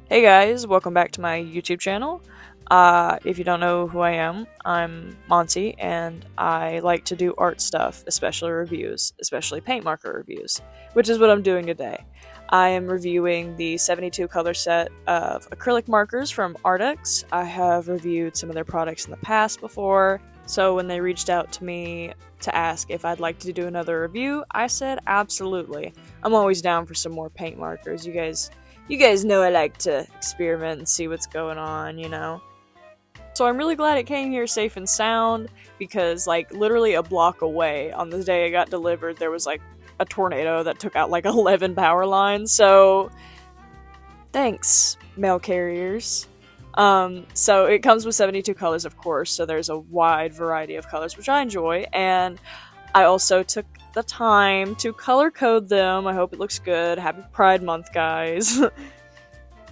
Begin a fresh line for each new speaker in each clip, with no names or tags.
Hey guys, welcome back to my YouTube channel. If you don't know who I am, I'm Monty, and I like to do art stuff, especially reviews, especially paint marker reviews, which is what I'm doing today. I am reviewing the 72 color set of acrylic markers from Arrtx. I have reviewed some of their products in the past before, so when they reached out to me to ask if I'd like to do another review, I said absolutely. I'm always down for some more paint markers. You guys know I like to experiment and see what's going on. So I'm really glad it came here safe and sound because, like, literally a block away on the day it got delivered, there was, like, a tornado that took out, like, 11 power lines. So, thanks, mail carriers. So it comes with 72 colors, of course, so there's a wide variety of colors, which I enjoy, and I also took the time to color code them. I hope it looks good. Happy Pride Month, guys.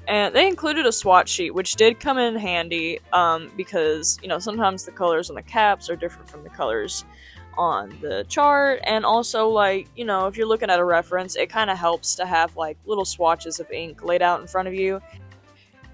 And they included a swatch sheet, which did come in handy, because, sometimes the colors on the caps are different from the colors on the chart, and also, like, if you're looking at a reference, it kind of helps to have, like, little swatches of ink laid out in front of you.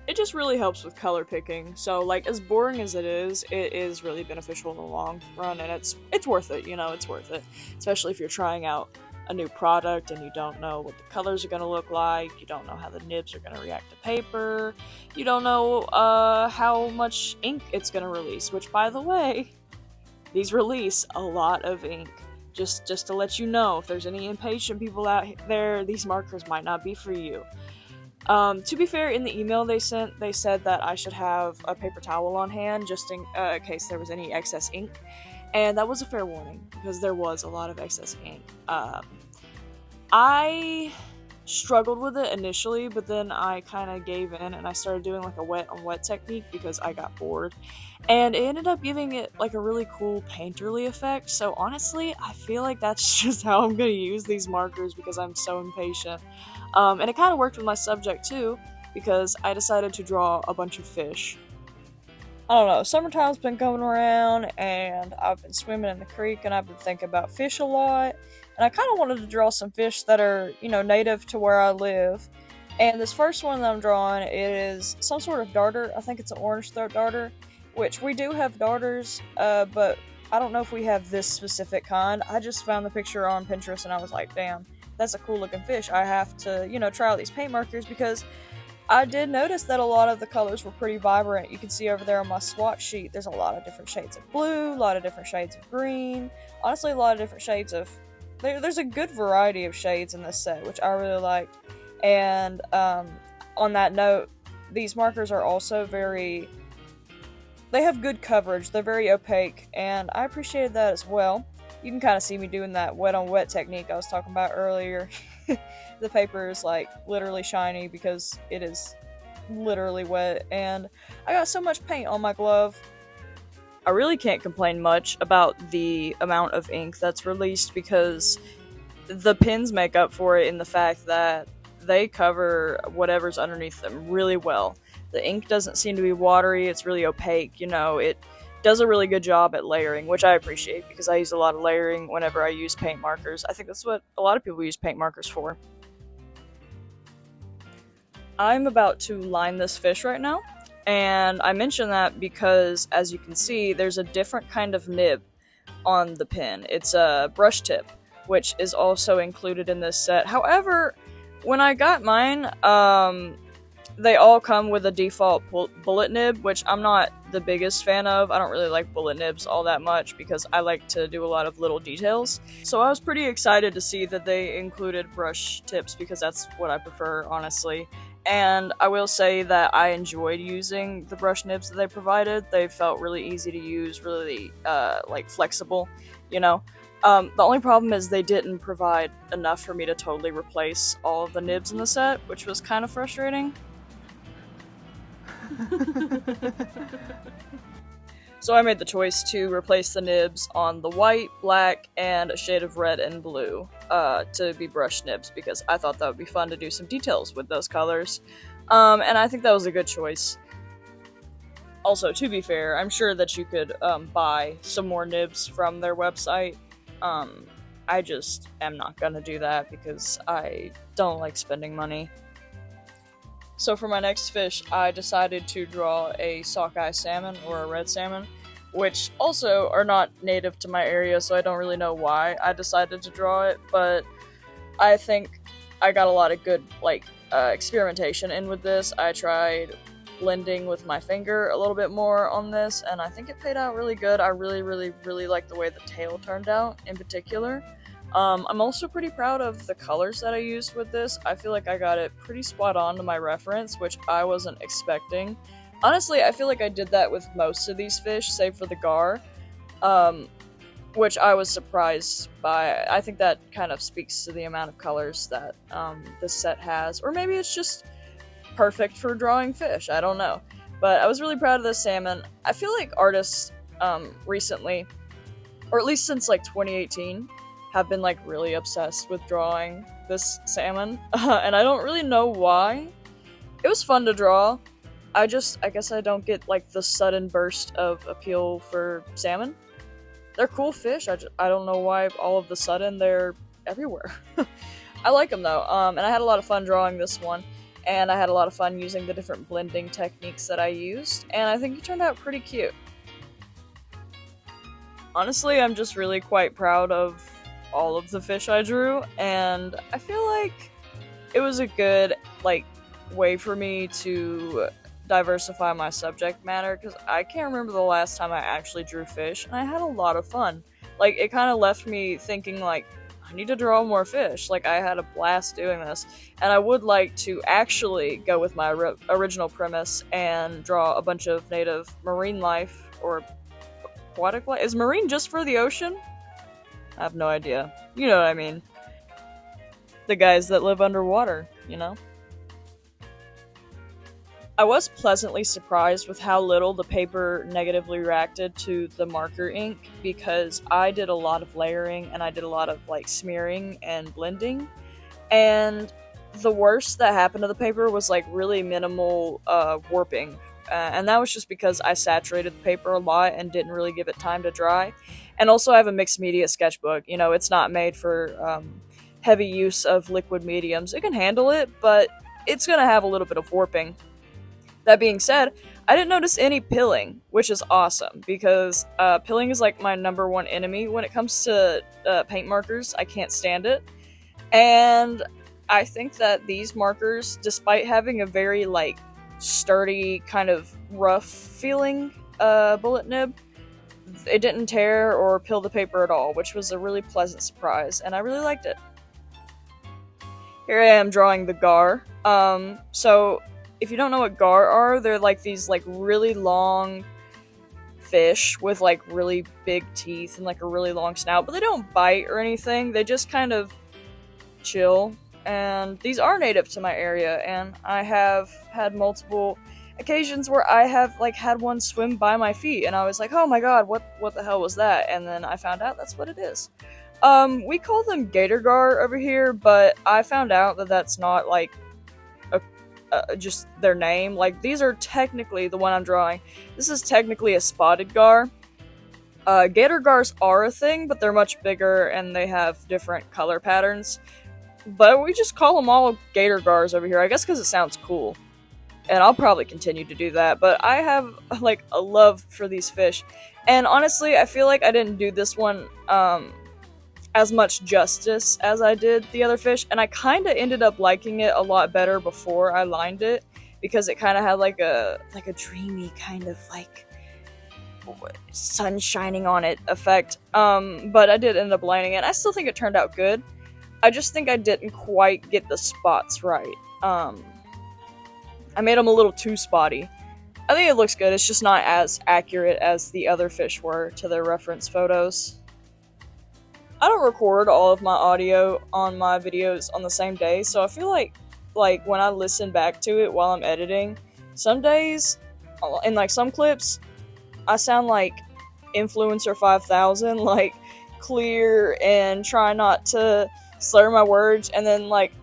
It just really helps with color picking, so, like, as boring as it is really beneficial in the long run, and it's worth it, it's worth it. Especially if you're trying out a new product and you don't know what the colors are going to look like, you don't know how the nibs are going to react to paper, you don't know how much ink it's going to release, which, by the way, these release a lot of ink. Just to let you know, if there's any impatient people out there, these markers might not be for you. To be fair, in the email they sent, they said that I should have a paper towel on hand just in case there was any excess ink. And that was a fair warning, because there was a lot of excess ink. I struggled with it initially, but then I kind of gave in and I started doing like a wet on wet technique because I got bored. And it ended up giving it like a really cool painterly effect. So honestly, I feel like that's just how I'm going to use these markers because I'm so impatient. And it kind of worked with my subject too, because I decided to draw a bunch of fish. I don't know, summertime's been coming around, and I've been swimming in the creek, and I've been thinking about fish a lot, and I kind of wanted to draw some fish that are, native to where I live. And this first one that I'm drawing is some sort of darter. I think it's an orange throat darter, which we do have darters, but I don't know if we have this specific kind. I just found the picture on Pinterest, and I was like, damn, that's a cool looking fish. I have to, try out these paint markers because I did notice that a lot of the colors were pretty vibrant. You can see over there on my swatch sheet, there's a lot of different shades of blue, a lot of different shades of green, honestly a lot of different shades of... There's a good variety of shades in this set, which I really liked. And on that note, these markers are also very... They have good coverage, they're very opaque, and I appreciated that as well. You can kind of see me doing that wet on wet technique I was talking about earlier. The paper is like literally shiny because it is literally wet, and I got so much paint on my glove. I really can't complain much about the amount of ink that's released because the pins make up for it in the fact that they cover whatever's underneath them really well. The ink doesn't seem to be watery, it's really opaque, it does a really good job at layering, which I appreciate because I use a lot of layering whenever I use paint markers. I think that's what a lot of people use paint markers for. I'm about to line this fish right now, and I mention that because, as you can see, there's a different kind of nib on the pin. It's a brush tip, which is also included in this set. However, when I got mine, they all come with a default bullet nib, which I'm not the biggest fan of. I don't really like bullet nibs all that much because I like to do a lot of little details. So I was pretty excited to see that they included brush tips because that's what I prefer, honestly. And I will say that I enjoyed using the brush nibs that they provided. They felt really easy to use, really, flexible, The only problem is they didn't provide enough for me to totally replace all of the nibs in the set, which was kind of frustrating. So I made the choice to replace the nibs on the white, black, and a shade of red and blue to be brush nibs because I thought that would be fun to do some details with those colors. And I think that was a good choice. Also, to be fair, I'm sure that you could buy some more nibs from their website. I just am not gonna do that because I don't like spending money. So for my next fish, I decided to draw a sockeye salmon or a red salmon, which also are not native to my area, so I don't really know why I decided to draw it, but I think I got a lot of good, like, experimentation in with this. I tried blending with my finger a little bit more on this, and I think it paid out really good. I really like the way the tail turned out in particular. I'm also pretty proud of the colors that I used with this. I feel like I got it pretty spot on to my reference, which I wasn't expecting. Honestly, I feel like I did that with most of these fish, save for the gar, which I was surprised by. I think that kind of speaks to the amount of colors that this set has, or maybe it's just perfect for drawing fish, I don't know. But I was really proud of this salmon. I feel like artists recently, or at least since like 2018, have been like really obsessed with drawing this salmon, and I don't really know why. It was fun to draw. I guess I don't get like the sudden burst of appeal for salmon. They're cool fish. I don't know why all of the sudden they're everywhere. I like them though, and I had a lot of fun drawing this one, and I had a lot of fun using the different blending techniques that I used, and I think it turned out pretty cute. Honestly, I'm just really quite proud of all of the fish I drew, and I feel like it was a good, like, way for me to diversify my subject matter, because I can't remember the last time I actually drew fish, and I had a lot of fun. Like, it kind of left me thinking, like, I need to draw more fish. Like, I had a blast doing this, and I would like to actually go with my original premise and draw a bunch of native marine life, or aquatic life. Is marine just for the ocean? I have no idea. You know what I mean. The guys that live underwater, you know? I was pleasantly surprised with how little the paper negatively reacted to the marker ink, because I did a lot of layering and I did a lot of like smearing and blending, and the worst that happened to the paper was like really minimal warping, and that was just because I saturated the paper a lot and didn't really give it time to dry. And also I have a mixed media sketchbook. You know, it's not made for heavy use of liquid mediums. It can handle it, but it's gonna have a little bit of warping. That being said, I didn't notice any pilling, which is awesome, because pilling is like my number one enemy when it comes to paint markers. I can't stand it. And I think that these markers, despite having a very like sturdy, kind of rough feeling bullet nib, it didn't tear or pill the paper at all, which was a really pleasant surprise, and I really liked it. Here I am drawing the gar. So if you don't know what gar are, they're like these like really long fish with like really big teeth and like a really long snout, but they don't bite or anything. They just kind of chill. And these are native to my area, and I have had multiple occasions where I have like had one swim by my feet, and I was like, oh my god, what the hell was that? And then I found out that's what it is. We call them gator gar over here, but I found out that that's not like just their name. Like, these are technically the one I'm drawing. This is technically a spotted gar. Gator gars are a thing, but they're much bigger and they have different color patterns. But we just call them all gator gars over here, I guess because it sounds cool. And I'll probably continue to do that, but I have like a love for these fish. And honestly, I feel like I didn't do this one as much justice as I did the other fish, and I kind of ended up liking it a lot better before I lined it, because it kind of had like a dreamy kind of like sun shining on it effect. But I did end up lining it. I still think it turned out good. I just think I didn't quite get the spots right. I made them a little too spotty. I think it looks good. It's just not as accurate as the other fish were to their reference photos. I don't record all of my audio on my videos on the same day, so I feel like when I listen back to it while I'm editing, some days, in like some clips, I sound like Influencer 5000, like clear and try not to slur my words, and then like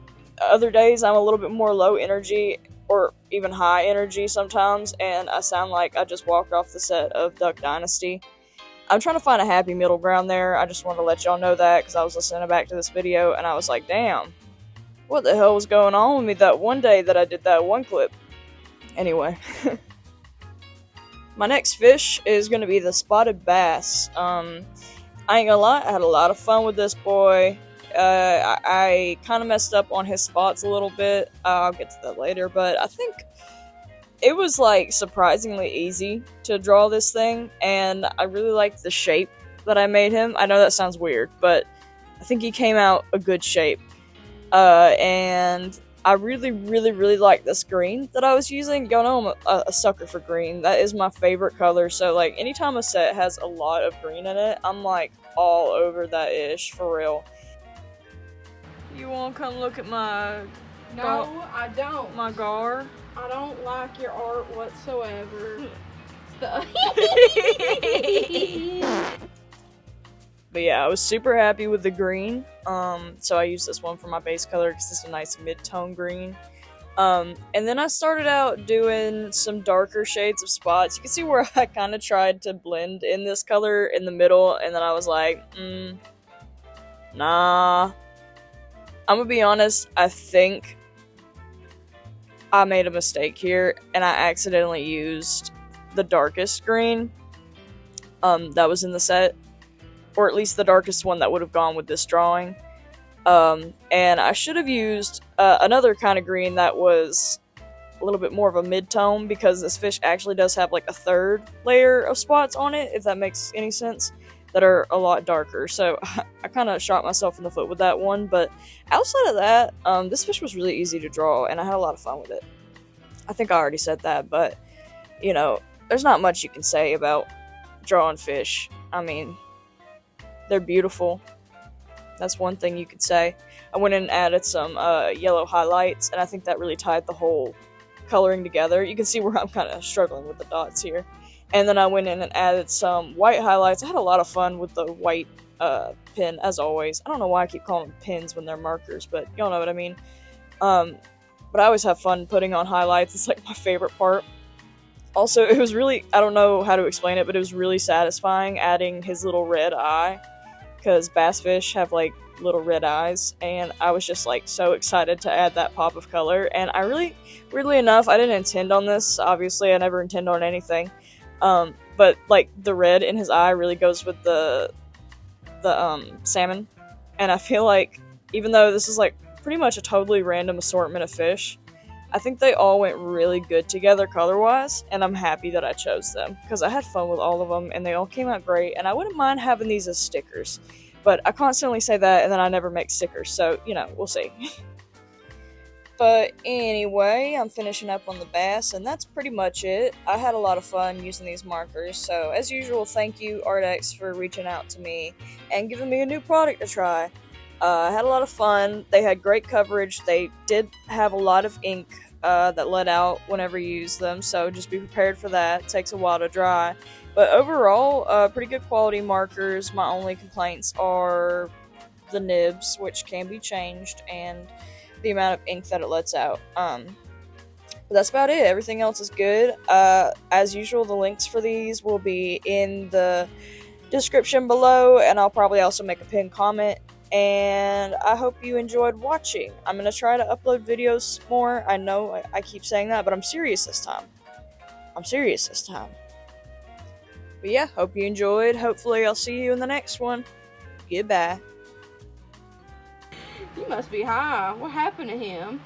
other days I'm a little bit more low energy or even high energy sometimes, and I sound like I just walked off the set of Duck Dynasty. I'm trying to find a happy middle ground there. I just want to let y'all know that, because I was listening back to this video and I was like, damn, What the hell was going on with me that one day that I did that one clip? Anyway. My next fish is going to be the spotted bass. I ain't gonna lie, I had a lot of fun with this boy. I kind of messed up on his spots a little bit. I'll get to that later, but I think it was like surprisingly easy to draw this thing, and I really liked the shape that I made him. I know that sounds weird, but I think he came out a good shape. And I really, really, really like this green that I was using. Y'all know I'm a sucker for green. That is my favorite color. So, like, anytime a set has a lot of green in it, I'm, like, all over that ish, for real. You wanna come look at my...
No, I don't.
My gar?
I don't like your art whatsoever.
But yeah, I was super happy with the green. So I used this one for my base color because it's a nice mid-tone green. And then I started out doing some darker shades of spots. You can see where I kind of tried to blend in this color in the middle, and then I was like, nah. I'm gonna be honest, I think I made a mistake here, and I accidentally used the darkest green that was in the set. Or at least the darkest one that would have gone with this drawing. And I should have used another kind of green that was a little bit more of a mid-tone, because this fish actually does have like a third layer of spots on it, if that makes any sense, that are a lot darker. So I kind of shot myself in the foot with that one, but outside of that, this fish was really easy to draw, and I had a lot of fun with it. I think I already said that, but, you know, there's not much you can say about drawing fish. I mean, they're beautiful. That's one thing you could say. I went in and added some yellow highlights, and I think that really tied the whole coloring together. You can see where I'm kind of struggling with the dots here. And then I went in and added some white highlights. I had a lot of fun with the white pen, as always. I don't know why I keep calling them pins when they're markers, but y'all know what I mean. But I always have fun putting on highlights. It's like my favorite part. Also, it was really, I don't know how to explain it, but it was really satisfying adding his little red eye. Because bass fish have like little red eyes, and I was just like so excited to add that pop of color. And I really, weirdly enough, I didn't intend on this. Obviously, I never intend on anything. But like the red in his eye really goes with the salmon. And I feel like even though this is like pretty much a totally random assortment of fish, I think they all went really good together color-wise, and I'm happy that I chose them, because I had fun with all of them, and they all came out great, and I wouldn't mind having these as stickers. But I constantly say that, and then I never make stickers, so, you know, we'll see. But anyway, I'm finishing up on the bass, and that's pretty much it. I had a lot of fun using these markers, so as usual, thank you, Arrtx, for reaching out to me and giving me a new product to try. I had a lot of fun. They had great coverage. They did have a lot of ink that let out whenever you use them, so just be prepared for that. It takes a while to dry. But overall, pretty good quality markers. My only complaints are the nibs, which can be changed, and the amount of ink that it lets out. But that's about it. Everything else is good. As usual, the links for these will be in the description below, and I'll probably also make a pinned comment. And I hope you enjoyed watching. I'm going to try to upload videos more. I know I keep saying that, but I'm serious this time. But yeah, hope you enjoyed. Hopefully I'll see you in the next one. Goodbye.
You must be high. What happened to him?